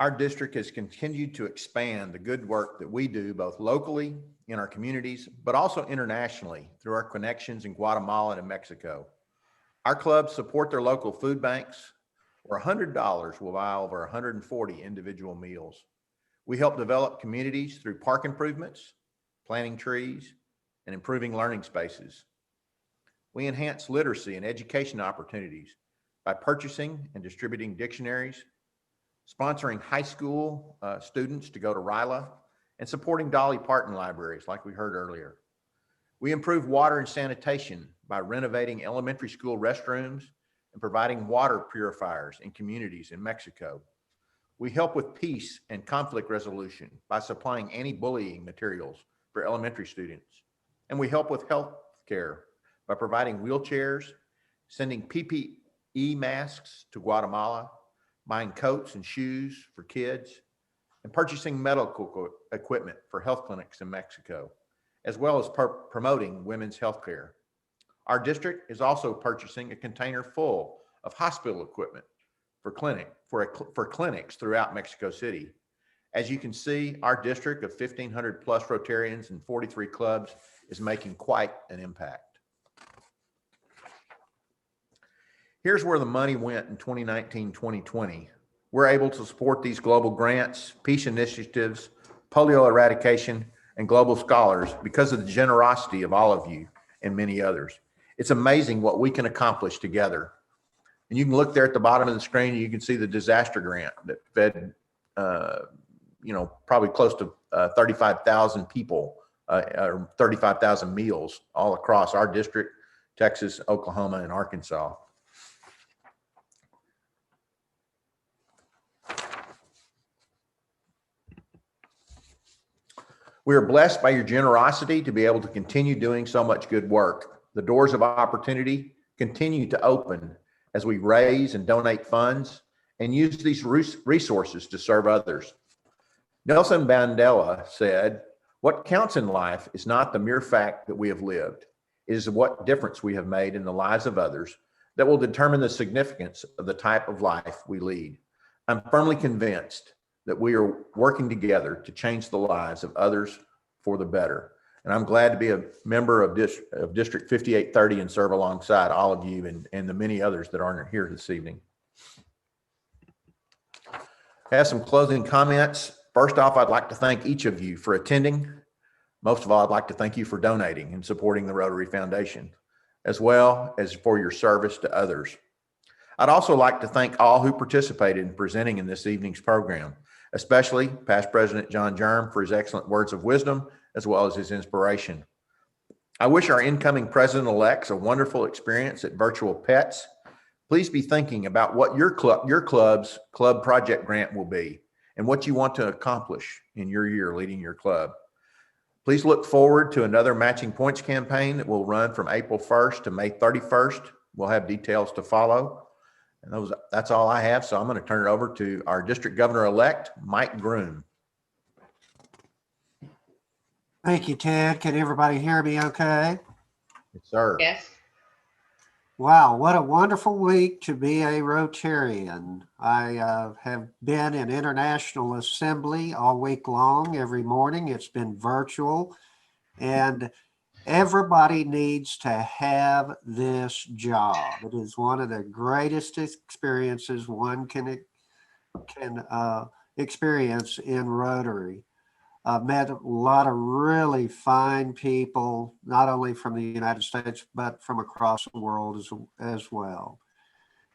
Our district has continued to expand the good work that we do both locally in our communities, but also internationally through our connections in Guatemala and Mexico. Our clubs support their local food banks, where $100 will buy over 140 individual meals. We help develop communities through park improvements, planting trees, and improving learning spaces. We enhance literacy and education opportunities by purchasing and distributing dictionaries, sponsoring high school students to go to RILA, and supporting Dolly Parton libraries like we heard earlier. We improve water and sanitation by renovating elementary school restrooms and providing water purifiers in communities in Mexico. We help with peace and conflict resolution by supplying anti-bullying materials for elementary students. And we help with health care by providing wheelchairs, sending PPE masks to Guatemala, buying coats and shoes for kids, and purchasing medical equipment for health clinics in Mexico, as well as promoting women's health care. Our district is also purchasing a container full of hospital equipment for clinics throughout Mexico City. As you can see, our district of 1,500 plus Rotarians and 43 clubs is making quite an impact. Here's where the money went in 2019-2020. We're able to support these global grants, peace initiatives, polio eradication, and global scholars because of the generosity of all of you and many others. It's amazing what we can accomplish together. And you can look there at the bottom of the screen, and you can see the disaster grant that fed, probably close to 35,000 people, or 35,000 meals all across our district, Texas, Oklahoma, and Arkansas. We are blessed by your generosity to be able to continue doing so much good work. The doors of opportunity continue to open as we raise and donate funds and use these resources to serve others. Nelson Mandela said, "What counts in life is not the mere fact that we have lived. It is what difference we have made in the lives of others that will determine the significance of the type of life we lead." I'm firmly convinced that we are working together to change the lives of others for the better. And I'm glad to be a member of District 5830 and serve alongside all of you and the many others that aren't here this evening. I have some closing comments. First off, I'd like to thank each of you for attending. Most of all, I'd like to thank you for donating and supporting the Rotary Foundation, as well as for your service to others. I'd also like to thank all who participated in presenting in this evening's program, especially past President John Germ for his excellent words of wisdom, as well as his inspiration. I wish our incoming president-elects a wonderful experience at Virtual Pets. Please be thinking about what your club's club project grant will be and what you want to accomplish in your year leading your club. Please look forward to another Matching Points campaign that will run from April 1st to May 31st. We'll have details to follow. And that's all I have. So I'm going to turn it over to our district governor-elect, Mike Groom. Thank you, Ted. Can everybody hear me okay? Yes, sir. Yes. Wow, what a wonderful week to be a Rotarian. I have been in International Assembly all week long, every morning. It's been virtual. And everybody needs to have this job. It is one of the greatest experiences one can experience in Rotary. I've met a lot of really fine people, not only from the United States, but from across the world as well.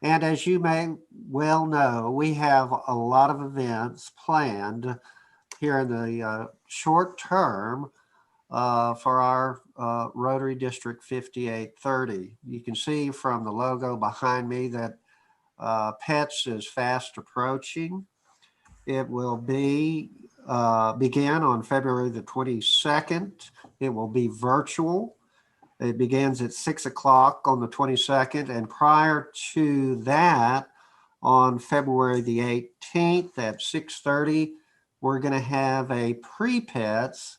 And as you may well know, we have a lot of events planned here in the short term for our Rotary District 5830. You can see from the logo behind me that PETS is fast approaching. It will begin on February the 22nd. It will be virtual. It begins at 6 o'clock on the 22nd. And prior to that, on February the 18th at 6:30, we're going to have a pre-PETS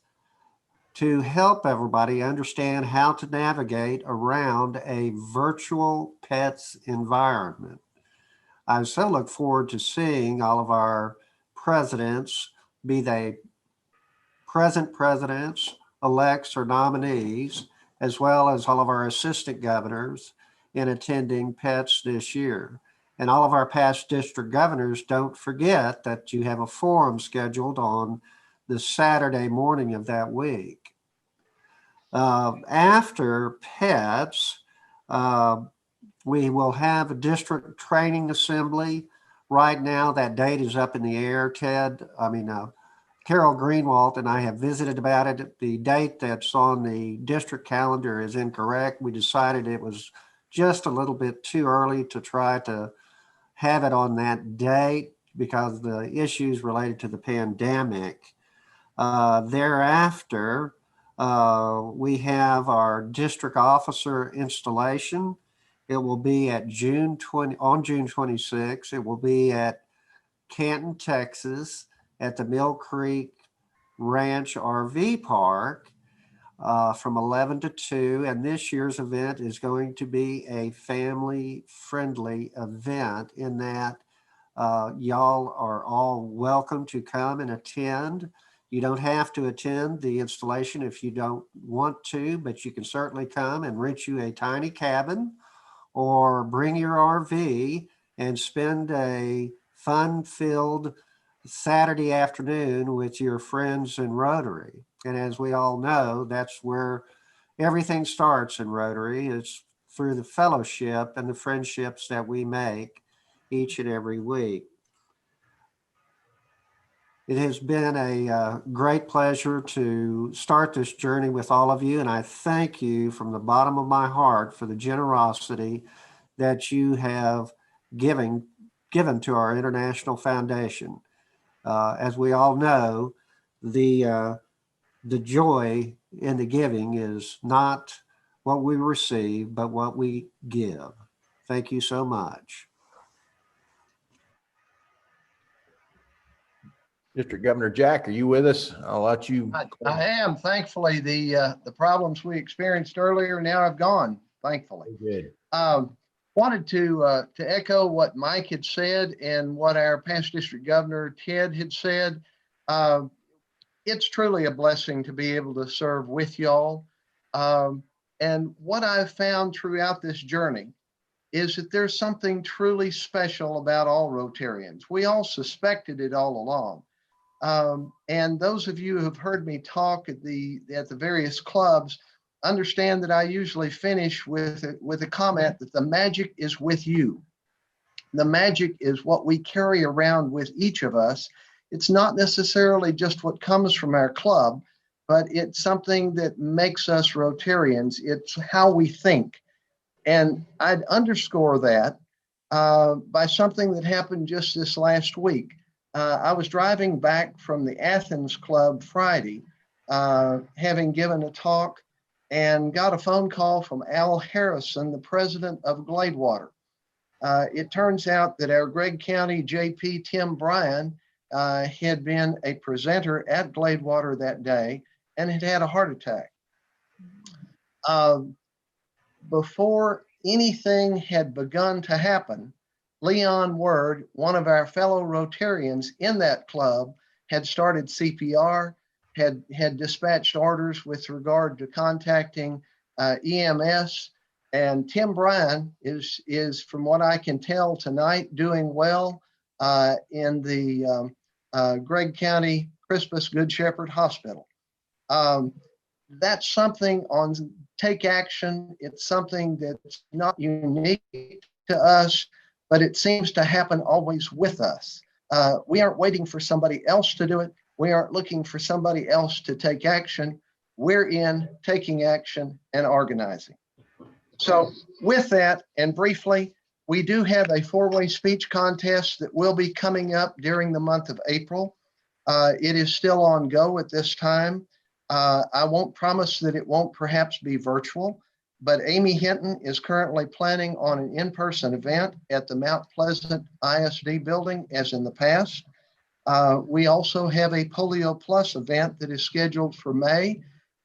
to help everybody understand how to navigate around a virtual PETS environment. I so look forward to seeing all of our presidents, be they present presidents, elects, or nominees, as well as all of our assistant governors in attending PETS this year. And all of our past district governors, don't forget that you have a forum scheduled on the Saturday morning of that week. After PETS, we will have a district training assembly. Right now, that date is up in the air, Carol Greenwald and I have visited about it. The date that's on the district calendar is incorrect. We decided it was just a little bit too early to try to have it on that date because of the issues related to the pandemic. Thereafter, we have our district officer installation. It will be at June 26th. It will be at Canton, Texas, at the Mill Creek Ranch RV Park from 11 to 2. And this year's event is going to be a family-friendly event in that y'all are all welcome to come and attend. You don't have to attend the installation if you don't want to, but you can certainly come and rent you a tiny cabin or bring your RV and spend a fun-filled Saturday afternoon with your friends in Rotary. And as we all know, that's where everything starts in Rotary. It's through the fellowship and the friendships that we make each and every week. It has been a great pleasure to start this journey with all of you, and I thank you from the bottom of my heart for the generosity that you have given to our International Foundation. As we all know, the joy in the giving is not what we receive, but what we give. Thank you so much. District Governor Jack, are you with us? I'll let you. I am. Thankfully, the problems we experienced earlier now have gone, thankfully. Good. Wanted to echo what Mike had said and what our past district governor, Ted, had said. It's truly a blessing to be able to serve with y'all. And what I've found throughout this journey is that there's something truly special about all Rotarians. We all suspected it all along. And those of you who have heard me talk at the various clubs understand that I usually finish with a comment that the magic is with you. The magic is what we carry around with each of us. It's not necessarily just what comes from our club, but it's something that makes us Rotarians. It's how we think. And I'd underscore that by something that happened just this last week. I was driving back from the Athens Club Friday, having given a talk, and got a phone call from Al Harrison, the president of Gladewater. It turns out that our Gregg County JP Tim Bryan had been a presenter at Gladewater that day and had had a heart attack. Before anything had begun to happen, Leon Word, one of our fellow Rotarians in that club, had started CPR, had dispatched orders with regard to contacting EMS. And Tim Bryan is, from what I can tell tonight, doing well in the Gregg County Crispus Good Shepherd Hospital. That's something on Take Action. It's something that's not unique to us, but it seems to happen always with us. We aren't waiting for somebody else to do it. We aren't looking for somebody else to take action. We're in taking action and organizing. So with that, and briefly, we do have a four-way speech contest that will be coming up during the month of April. It is still on go at this time. I won't promise that it won't perhaps be virtual, but Amy Hinton is currently planning on an in-person event at the Mount Pleasant ISD building as in the past. We also have a Polio Plus event that is scheduled for May,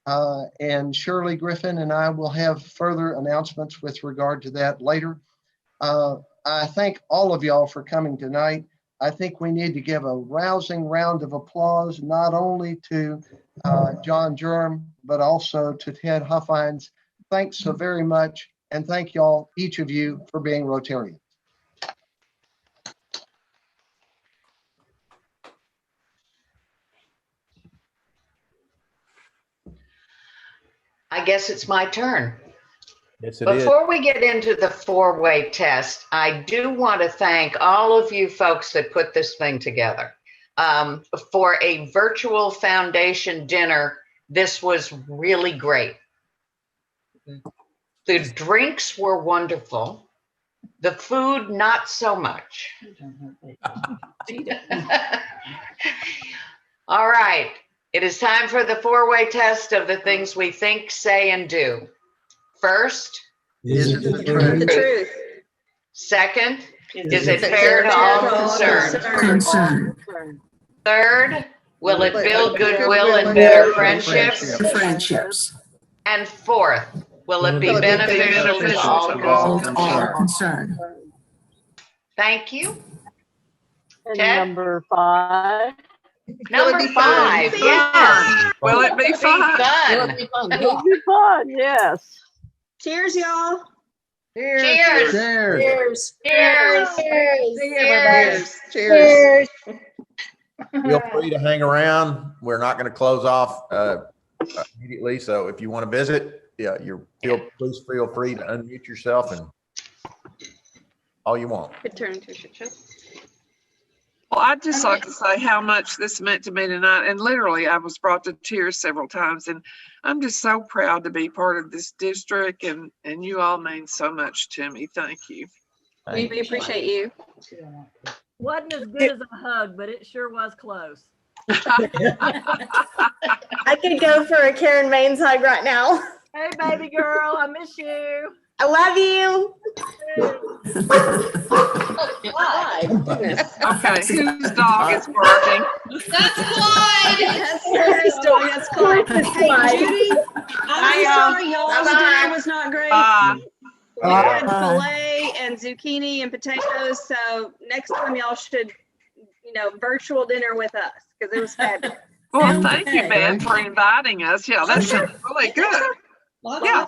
and Shirley Griffin and I will have further announcements with regard to that later. I thank all of y'all for coming tonight. I think we need to give a rousing round of applause, not only to John Germ, but also to Ted Huffhines. Thanks so very much. And thank y'all, each of you, for being Rotarians. I guess it's my turn. Yes, it is. Before we get into the four-way test, I do want to thank all of you folks that put this thing together. For a virtual foundation dinner, this was really great. The drinks were wonderful. The food, not so much. All right. It is time for the four-way test of the things we think, say, and do. First, is it the truth? Second, is it fair to all concerned? Third, will it build goodwill and better friendships? And fourth, will it be beneficial to all concerned? Thank you. And Ted? number 5. Number 5, yes. Will it be fun? It'll be fun, yes. Cheers, y'all. Cheers. Cheers. Cheers. Cheers. Cheers. Feel free to hang around. We're not going to close off immediately. So if you want to visit, please feel free to unmute yourself and all you want. Could turn into a shit show. Well, I'd just like to say how much this meant to me tonight. And literally, I was brought to tears several times. And I'm just so proud to be part of this district. And you all mean so much to me. Thank you. We appreciate you. Wasn't as good as a hug, but it sure was close. I could go for a Karen Maines hug right now. Hey, baby girl, I miss you. I love you. Okay, whose dog is barking? That's Clyde. That's Sarah's dog. That's Clyde. Hey, Judy, I'm sorry y'all's dinner was not great. We had filet and zucchini and potatoes. So next time y'all should, virtual dinner with us because it was fabulous. Well, thank you, Beth, for inviting us. Yeah, that sounds really good. Yeah,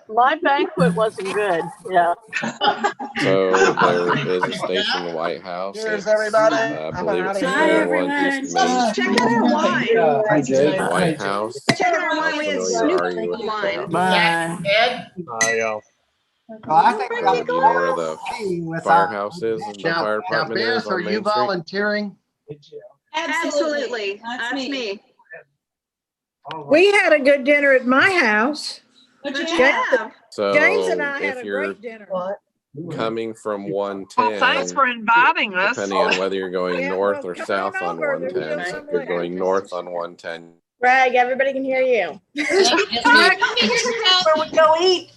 my banquet wasn't good. Yeah. So there is a station in the White House. Cheers, everybody. I believe it's Hi, everyone. Check out our wine. Hi, Jake. White House. Check out our wine. We had Snoop wine. Bye. Hi, y'all. Well, I think we ought to be Where more the with firehouse is and the fire Now, department is Beth, are on you Main Street. Volunteering? Absolutely. That's me. We had a good dinner at my house. Yeah. So James and I had if a you're great dinner. coming from Well, 110, thanks for inviting us. depending on whether you're going Yeah, north well, or come south on on over. They're 110, doing some if you're liquor. going north on 110, Greg, everybody can hear you. Where we go eat.